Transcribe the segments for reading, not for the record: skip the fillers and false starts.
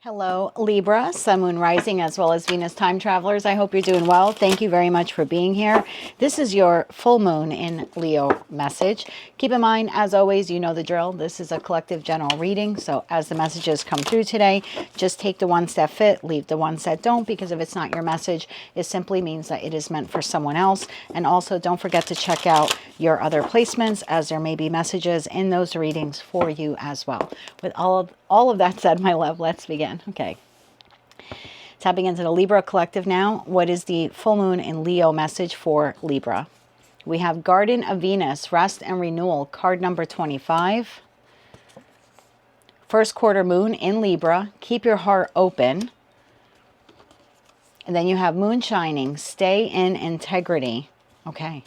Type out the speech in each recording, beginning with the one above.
Hello, Libra, Sun, Moon, Rising, as well as Venus time travelers. I hope you're doing well. Thank you very much for being here. This is your full moon in Leo message. Keep in mind, as always, you know the drill. This is a collective general reading. So as the messages come through today, just take the ones that fit, leave the ones that don't, because if it's not your message, it simply means that it is meant for someone else. And also don't forget to check out your other placements, as there may be messages in those readings for you as well. With all of that said, my love, let's begin. Okay. Tapping into the Libra collective now. What is the full moon in Leo message for Libra? We have Garden of Venus, Rest and Renewal, card number 25. First quarter moon in Libra, keep your heart open. And then you have Moon shining, stay in integrity. Okay.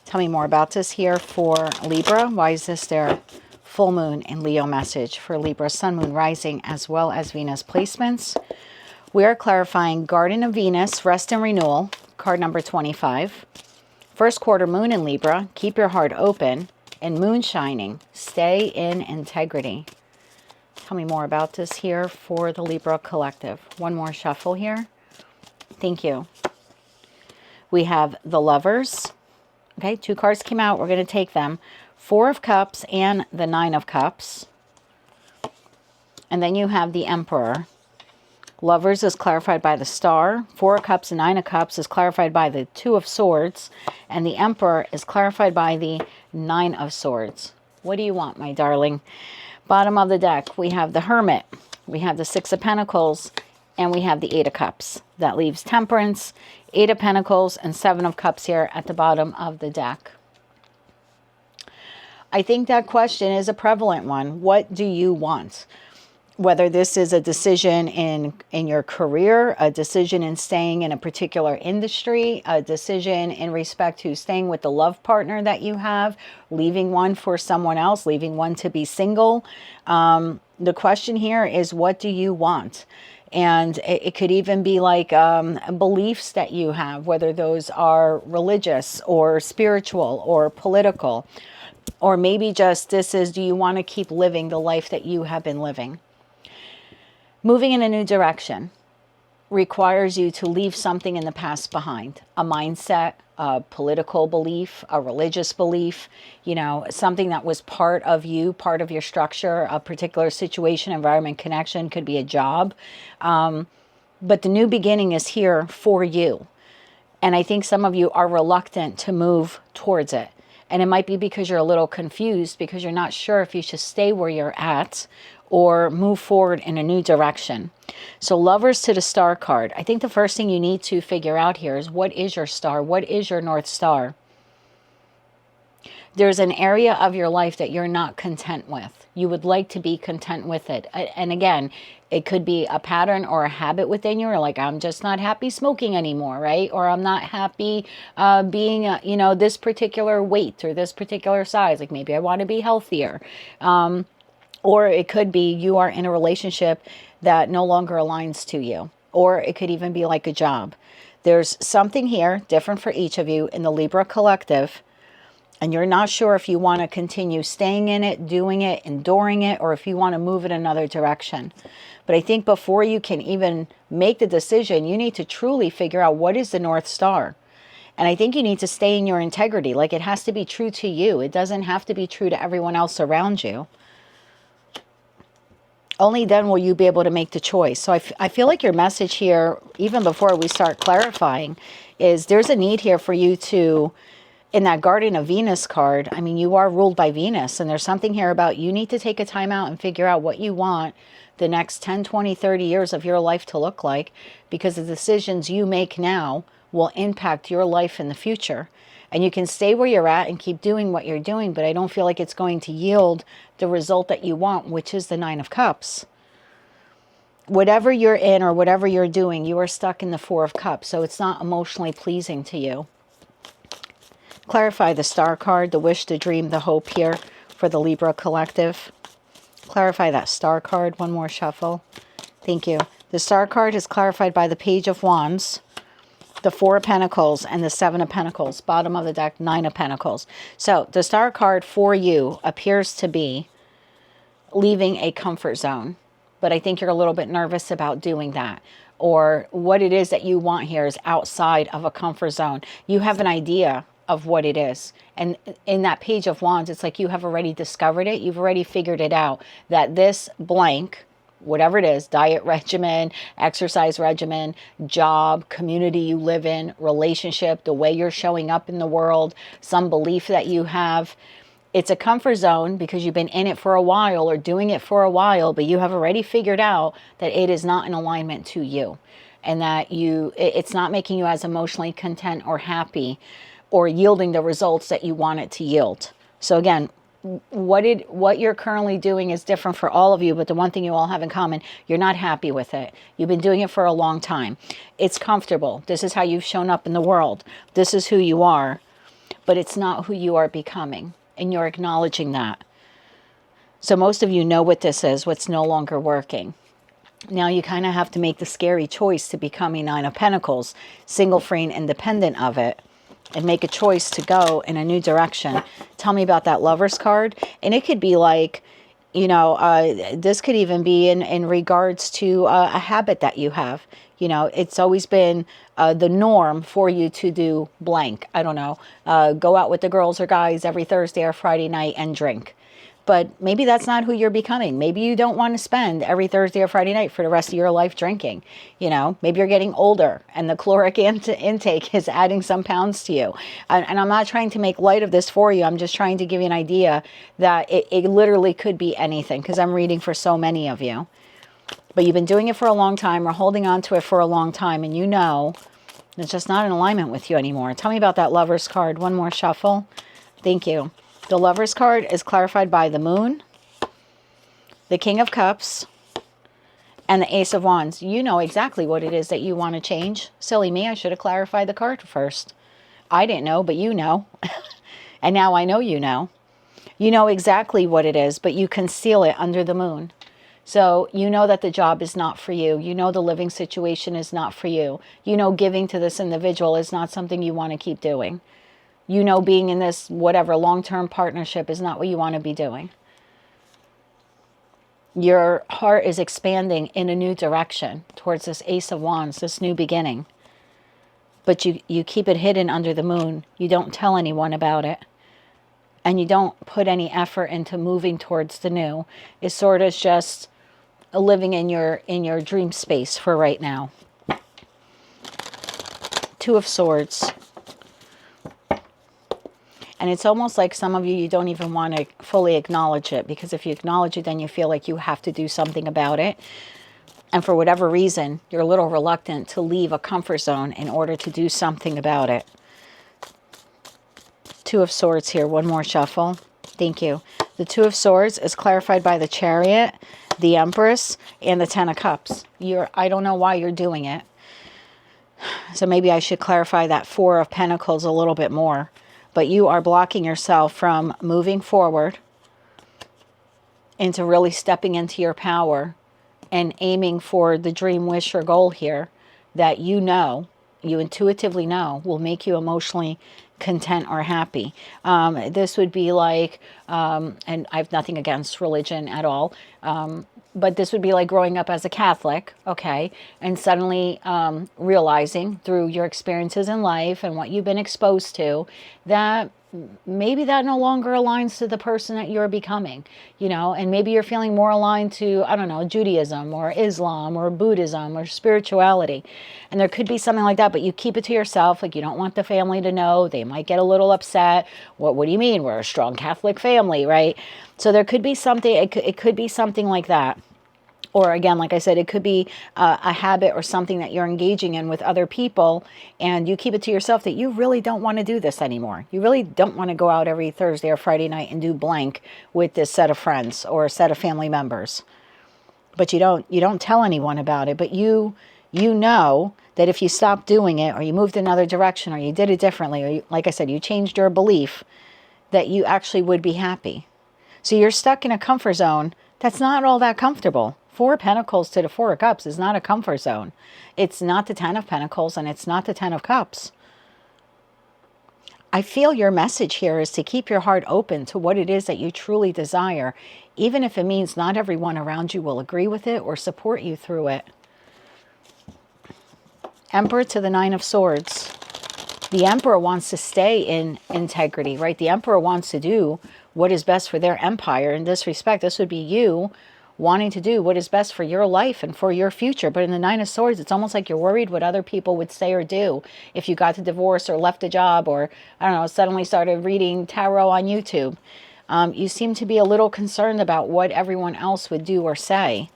Tell me more about this here for Libra. Why is this their full moon in Leo message for Libra, Sun, Moon, Rising, as well as Venus placements? We are clarifying Garden of Venus, Rest and Renewal, card number 25. First quarter moon in Libra, keep your heart open. And Moon shining, stay in integrity. Tell me more about this here for the Libra collective. One more shuffle here. Thank you. We have the Lovers. Okay, two cards came out. We're going to take them. Four of Cups and the Nine of Cups. And then you have the Emperor. Lovers is clarified by the Star. Four of Cups and Nine of Cups is clarified by the Two of Swords. And the Emperor is clarified by the Nine of Swords. What do you want, my darling? Bottom of the deck, we have the Hermit. We have the Six of Pentacles. And we have the Eight of Cups. That leaves Temperance, Eight of Pentacles, and Seven of Cups here at the bottom of the deck. I think that question is a prevalent one. What do you want? Whether this is a decision in your career, a decision in staying in a particular industry, a decision in respect to staying with the love partner that you have, leaving one for someone else, leaving one to be single. The question here is, what do you want? And it could even be like beliefs that you have, whether those are religious or spiritual or political, or maybe just this is, do you want to keep living the life that you have been living? Moving in a new direction requires you to leave something in the past behind, a mindset, a political belief, a religious belief, you know, something that was part of you, part of your structure, a particular situation, environment, connection, could be a job. But the new beginning is here for you. And I think some of you are reluctant to move towards it. And it might be because you're a little confused, because you're not sure if you should stay where you're at or move forward in a new direction. So Lovers to the Star card. I think the first thing you need to figure out here is, what is your star? What is your North Star? There's an area of your life that you're not content with. You would like to be content with it. And again, it could be a pattern or a habit within you, or like, I'm just not happy smoking anymore, right? Or I'm not happy being, you know, this particular weight or this particular size. Like maybe I want to be healthier. Or it could be you are in a relationship that no longer aligns to you. Or it could even be like a job. There's something here different for each of you in the Libra collective. And you're not sure if you want to continue staying in it, doing it, enduring it, or if you want to move in another direction. But I think before you can even make the decision, you need to truly figure out, what is the North Star? And I think you need to stay in your integrity. Like, it has to be true to you. It doesn't have to be true to everyone else around you. Only then will you be able to make the choice. So I feel like your message here, even before we start clarifying, is there's a need here for you to, in that Garden of Venus card, I mean, you are ruled by Venus, and there's something here about you need to take a time out and figure out what you want the next 10, 20, 30 years of your life to look like, because the decisions you make now will impact your life in the future. And you can stay where you're at and keep doing what you're doing, but I don't feel like it's going to yield the result that you want, which is the Nine of Cups. Whatever you're in or whatever you're doing, you are stuck in the Four of Cups, so it's not emotionally pleasing to you. Clarify the Star card, the wish, the dream, the hope here for the Libra collective. Clarify that Star card. One more shuffle. Thank you. The Star card is clarified by the Page of Wands, the Four of Pentacles, and the Seven of Pentacles. Bottom of the deck, Nine of Pentacles. So the Star card for you appears to be leaving a comfort zone. but I think you're a little bit nervous about doing that. Or what it is that you want here is outside of a comfort zone. You have an idea of what it is. And in that Page of Wands, it's like you have already discovered it. You've already figured it out, that this blank, whatever it is, diet regimen, exercise regimen, job, community you live in, relationship, the way you're showing up in the world, some belief that you have, it's a comfort zone because you've been in it for a while or doing it for a while, but you have already figured out that it is not in alignment to you, and that it's not making you as emotionally content or happy or yielding the results that you want it to yield. So again, what you're currently doing is different for all of you, but the one thing you all have in common, you're not happy with it. You've been doing it for a long time. It's comfortable. This is how you've shown up in the world. This is who you are, but it's not who you are becoming. And you're acknowledging that. So most of you know what this is, what's no longer working. Now you kind of have to make the scary choice to becoming Nine of Pentacles, single, free, and independent of it, and make a choice to go in a new direction. Tell me about that Lover's card. And it could be like, you know, this could even be in regards to a habit that you have. You know, it's always been the norm for you to do blank. I don't know, go out with the girls or guys every Thursday or Friday night and drink. But maybe that's not who you're becoming. Maybe you don't want to spend every Thursday or Friday night for the rest of your life drinking. You know, maybe you're getting older and the caloric intake is adding some pounds to you. And I'm not trying to make light of this for you. I'm just trying to give you an idea that it literally could be anything, because I'm reading for so many of you. But you've been doing it for a long time or holding on to it for a long time, and you know it's just not in alignment with you anymore. Tell me about that Lover's card. One more shuffle. Thank you. The Lover's card is clarified by the Moon, the King of Cups, and the Ace of Wands. You know exactly what it is that you want to change. Silly me, I should have clarified the card first. I didn't know, but you know. And now I know you know. You know exactly what it is, but you conceal it under the Moon. So you know that the job is not for you. You know the living situation is not for you. You know giving to this individual is not something you want to keep doing. You know being in this whatever long-term partnership is not what you want to be doing. Your heart is expanding in a new direction towards this Ace of Wands, this new beginning. But you keep it hidden under the Moon. You don't tell anyone about it. And you don't put any effort into moving towards the new. It's sort of just living in your dream space for right now. Two of Swords. And it's almost like some of you don't even want to fully acknowledge it, because if you acknowledge it, then you feel like you have to do something about it. And for whatever reason, you're a little reluctant to leave a comfort zone in order to do something about it. Two of Swords here. One more shuffle. Thank you. The Two of Swords is clarified by the Chariot, the Empress, and the Ten of Cups. I don't know why you're doing it. So maybe I should clarify that Four of Pentacles a little bit more. But you are blocking yourself from moving forward into really stepping into your power and aiming for the dream, wish, or goal here that you know, you intuitively know, will make you emotionally content or happy. This would be like, and I have nothing against religion at all, but this would be like growing up as a Catholic, okay, and suddenly realizing through your experiences in life and what you've been exposed to that maybe that no longer aligns to the person that you're becoming, you know, and maybe you're feeling more aligned to, I don't know, Judaism or Islam or Buddhism or spirituality. And there could be something like that, but you keep it to yourself. Like, you don't want the family to know. They might get a little upset. What do you mean? We're a strong Catholic family, right? So there could be something, it could be something like that. Or again, like I said, it could be a habit or something that you're engaging in with other people, and you keep it to yourself that you really don't want to do this anymore. You really don't want to go out every Thursday or Friday night and do blank with this set of friends or a set of family members. But you don't tell anyone about it. But you know that if you stopped doing it, or you moved another direction, or you did it differently, or like I said, you changed your belief, that you actually would be happy. So you're stuck in a comfort zone that's not all that comfortable. Four of Pentacles to the Four of Cups is not a comfort zone. It's not the Ten of Pentacles, and it's not the Ten of Cups. I feel your message here is to keep your heart open to what it is that you truly desire, even if it means not everyone around you will agree with it or support you through it. Emperor to the Nine of Swords. The Emperor wants to stay in integrity, right? The Emperor wants to do what is best for their empire. In this respect, this would be you wanting to do what is best for your life and for your future. But in the Nine of Swords, it's almost like you're worried what other people would say or do if you got the divorce or left a job or, I don't know, suddenly started reading tarot on YouTube. You seem to be a little concerned about what everyone else would do or say,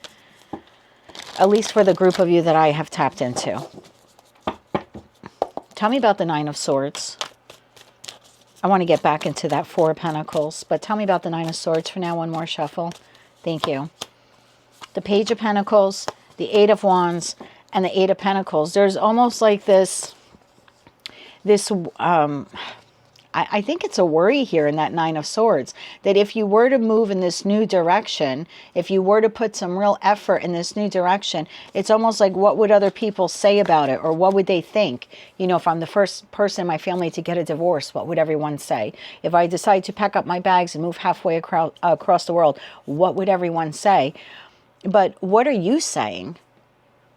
at least for the group of you that I have tapped into. Tell me about the Nine of Swords. I want to get back into that Four of Pentacles, but tell me about the Nine of Swords for now. One more shuffle. Thank you. The Page of Pentacles, the Eight of Wands, and the Eight of Pentacles. There's almost like this I think it's a worry here in that Nine of Swords, that if you were to move in this new direction, if you were to put some real effort in this new direction, it's almost like, what would other people say about it? Or what would they think? You know, if I'm the first person in my family to get a divorce, what would everyone say? If I decide to pack up my bags and move halfway across the world, what would everyone say? But what are you saying?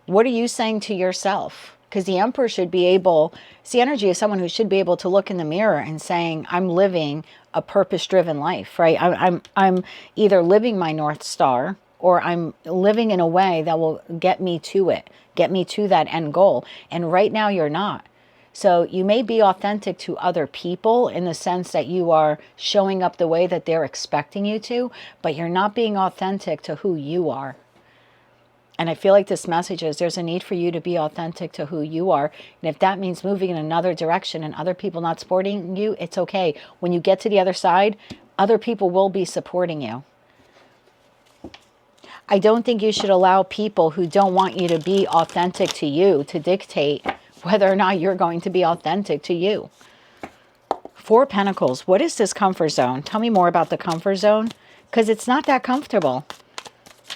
What are you saying to yourself? Because the Emperor should be able, it's the energy of someone who should be able to look in the mirror and saying, I'm living a purpose-driven life, right? I'm either living my North Star, or I'm living in a way that will get me to it, get me to that end goal. And right now you're not. So you may be authentic to other people in the sense that you are showing up the way that they're expecting you to, but you're not being authentic to who you are. And I feel like this message is there's a need for you to be authentic to who you are. And if that means moving in another direction and other people not supporting you, it's okay. When you get to the other side, other people will be supporting you. I don't think you should allow people who don't want you to be authentic to you to dictate whether or not you're going to be authentic to you. Four of Pentacles. What is this comfort zone? Tell me more about the comfort zone, because it's not that comfortable.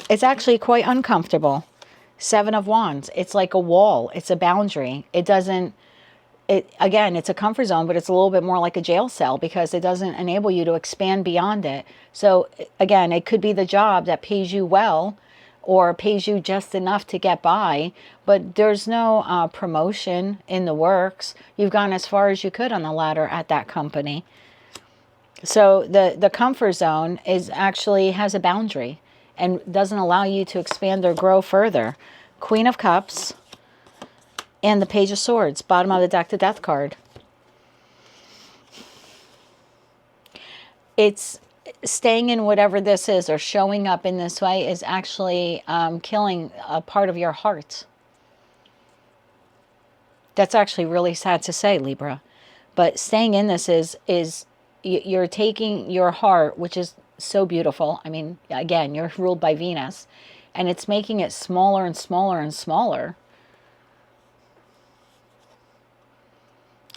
It's actually quite uncomfortable. Seven of Wands. It's like a wall. It's a boundary. It doesn't, again, it's a comfort zone, but it's a little bit more like a jail cell because it doesn't enable you to expand beyond it. So again, it could be the job that pays you well or pays you just enough to get by, but there's no promotion in the works. You've gone as far as you could on the ladder at that company. So the comfort zone is actually has a boundary and doesn't allow you to expand or grow further. Queen of Cups and the Page of Swords, bottom of the deck, the Death card. It's staying in whatever this is or showing up in this way is actually killing a part of your heart. That's actually really sad to say, Libra. But staying in this is you're taking your heart, which is so beautiful. I mean, again, you're ruled by Venus, and it's making it smaller and smaller and smaller.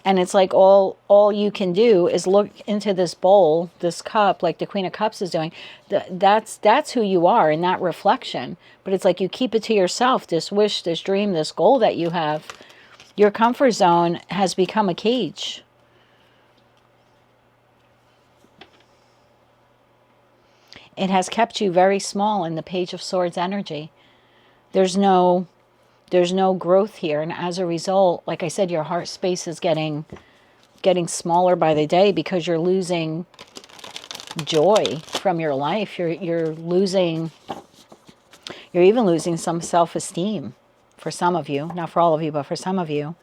And it's like all you can do is look into this bowl, this cup, like the Queen of Cups is doing. That's who you are in that reflection. But it's like you keep it to yourself, this wish, this dream, this goal that you have. Your comfort zone has become a cage. It has kept you very small in the Page of Swords energy. There's no growth here. And as a result, like I said, your heart space is getting smaller by the day because you're losing joy from your life. You're even losing some self-esteem for some of you. Not for all of you, but for some of you.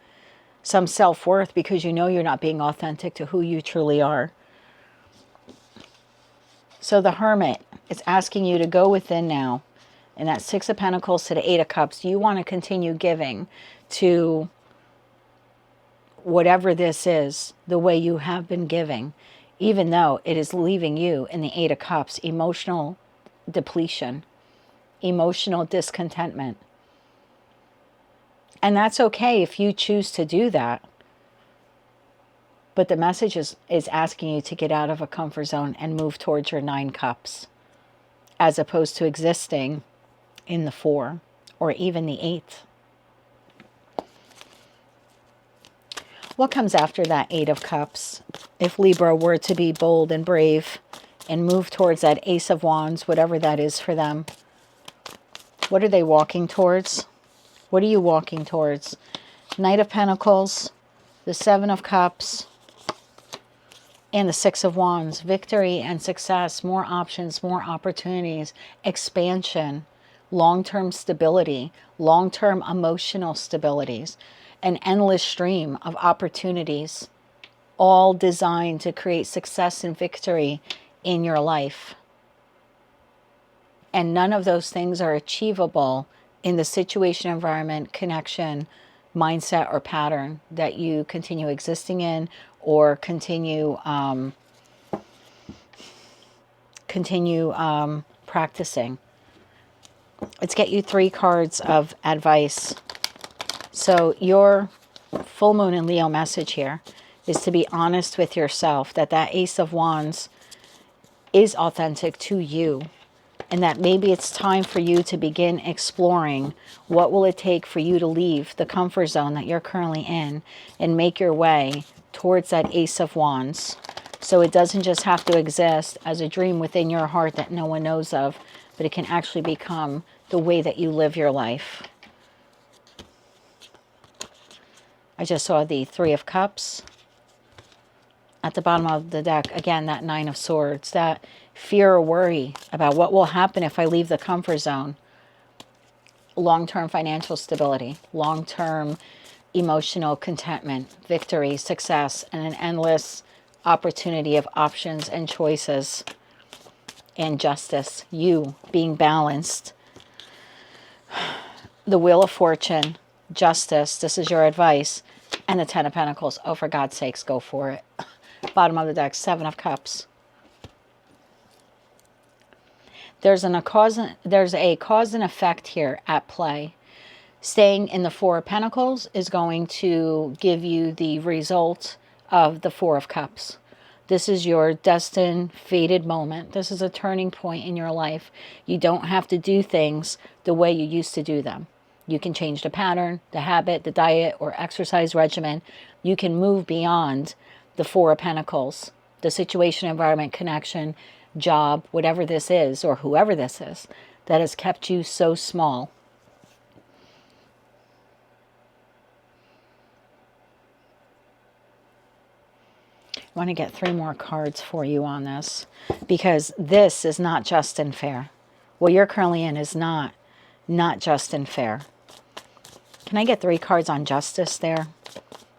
Some self-worth because you know you're not being authentic to who you truly are. So the Hermit is asking you to go within now. And that Six of Pentacles to the Eight of Cups. Do you want to continue giving to whatever this is the way you have been giving, even though it is leaving you in the Eight of Cups, emotional depletion, emotional discontentment? And that's okay if you choose to do that. But the message is asking you to get out of a comfort zone and move towards your Nine Cups, as opposed to existing in the Four or even the Eight. What comes after that Eight of Cups? If Libra were to be bold and brave and move towards that Ace of Wands, whatever that is for them, what are they walking towards? What are you walking towards? Knight of Pentacles, the Seven of Cups, and the Six of Wands. Victory and success, more options, more opportunities, expansion, long-term stability, long-term emotional stabilities, an endless stream of opportunities, all designed to create success and victory in your life. And none of those things are achievable in the situation, environment, connection, mindset, or pattern that you continue existing in or continue practicing. Let's get you 3 cards of advice. So your full moon in Leo message here is to be honest with yourself, that Ace of Wands is authentic to you, and that maybe it's time for you to begin exploring what will it take for you to leave the comfort zone that you're currently in and make your way towards that Ace of Wands. So it doesn't just have to exist as a dream within your heart that no one knows of, but it can actually become the way that you live your life. I just saw the Three of Cups. At the bottom of the deck, again, that Nine of Swords, that fear or worry about what will happen if I leave the comfort zone. Long-term financial stability, long-term emotional contentment, victory, success, and an endless opportunity of options and choices, and justice, you being balanced. The Wheel of Fortune, justice, this is your advice, and the Ten of Pentacles. Oh, for God's sakes, go for it. Bottom of the deck, Seven of Cups. There's a cause and effect here at play. Staying in the Four of Pentacles is going to give you the result of the Four of Cups. This is your destined, fated moment. This is a turning point in your life. You don't have to do things the way you used to do them. You can change the pattern, the habit, the diet, or exercise regimen. You can move beyond the Four of Pentacles, the situation, environment, connection, job, whatever this is, or whoever this is, that has kept you so small. I want to get 3 more cards for you on this, because this is not just and fair. What you're currently in is not just and fair. Can I get 3 cards on justice there?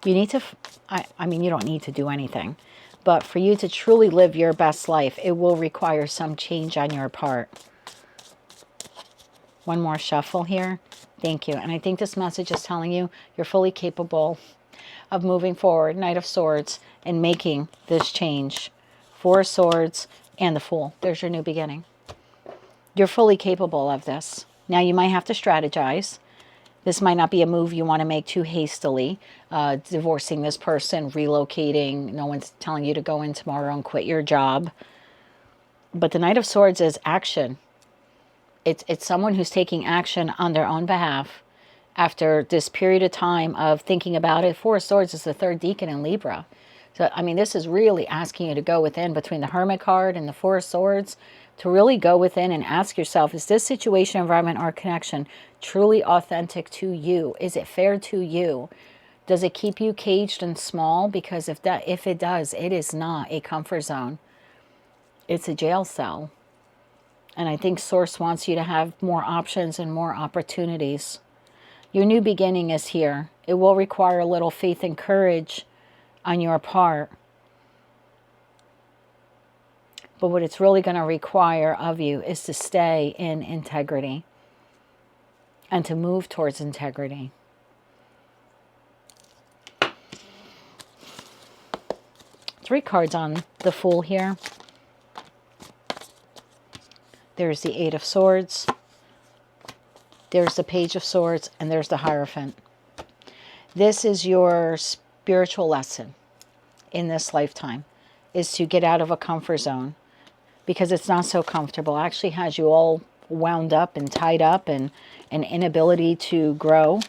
You need to, I mean, you don't need to do anything, but for you to truly live your best life, it will require some change on your part. One more shuffle here. Thank you. And I think this message is telling you you're fully capable of moving forward. Knight of Swords and making this change. Four of Swords and the Fool. There's your new beginning. You're fully capable of this. Now you might have to strategize. This might not be a move you want to make too hastily. Divorcing this person, relocating. No one's telling you to go in tomorrow and quit your job. But the Knight of Swords is action. It's someone who's taking action on their own behalf after this period of time of thinking about it. Four of Swords is the 3rd decan in Libra. So, I mean, this is really asking you to go within, between the Hermit card and the Four of Swords, to really go within and ask yourself, is this situation, environment, or connection truly authentic to you? Is it fair to you? Does it keep you caged and small? Because if it does, it is not a comfort zone. It's a jail cell. And I think Source wants you to have more options and more opportunities. Your new beginning is here. It will require a little faith and courage on your part. But what it's really going to require of you is to stay in integrity and to move towards integrity. Three cards on the Fool here. There's the Eight of Swords. There's the Page of Swords. And there's the Hierophant. This is your spiritual lesson in this lifetime, is to get out of a comfort zone, because it's not so comfortable. It actually has you all wound up and tied up and an inability to grow.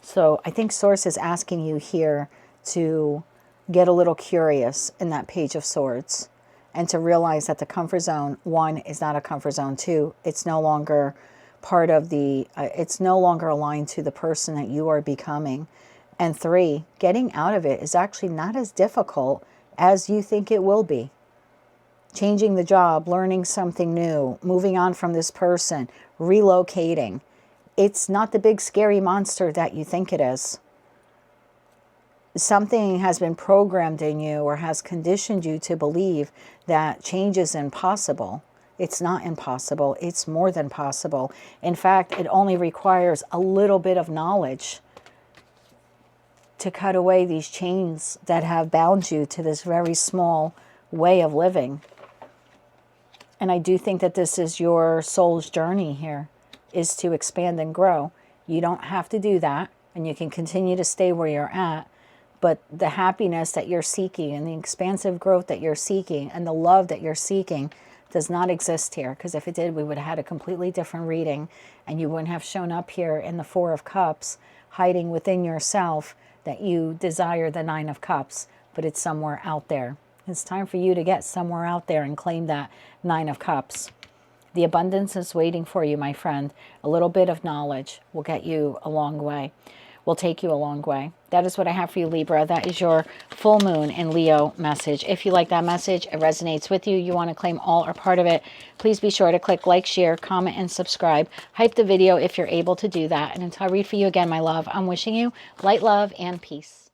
It's So I think Source is asking you here to get a little curious in that Page of Swords and to realize that the comfort zone, 1, is not a comfort zone. 2, it's no longer part of the, it's no longer aligned to the person that you are becoming. And 3, getting out of it is actually not as difficult as you think it will be. Changing the job, learning something new, moving on from this person, relocating. It's not the big scary monster that you think it is. Something has been programmed in you or has conditioned you to believe that change is impossible. It's not impossible. It's more than possible. In fact, it only requires a little bit of knowledge to cut away these chains that have bound you to this very small way of living. And I do think that this is your soul's journey here, is to expand and grow. You don't have to do that, and you can continue to stay where you're at. But the happiness that you're seeking and the expansive growth that you're seeking and the love that you're seeking does not exist here. Because if it did, we would have had a completely different reading, and you wouldn't have shown up here in the 4 of Cups, hiding within yourself that you desire the 9 of Cups, but it's somewhere out there. It's time for you to get somewhere out there and claim that 9 of Cups. The abundance is waiting for you, my friend. A little bit of knowledge will get you a long way. Will take you a long way. That is what I have for you, Libra. That is your full moon in Leo message. If you like that message, it resonates with you, you want to claim all or part of it, please be sure to click like, share, comment, and subscribe. Hype the video if you're able to do that. And until I read for you again, my love, I'm wishing you light, love, and peace.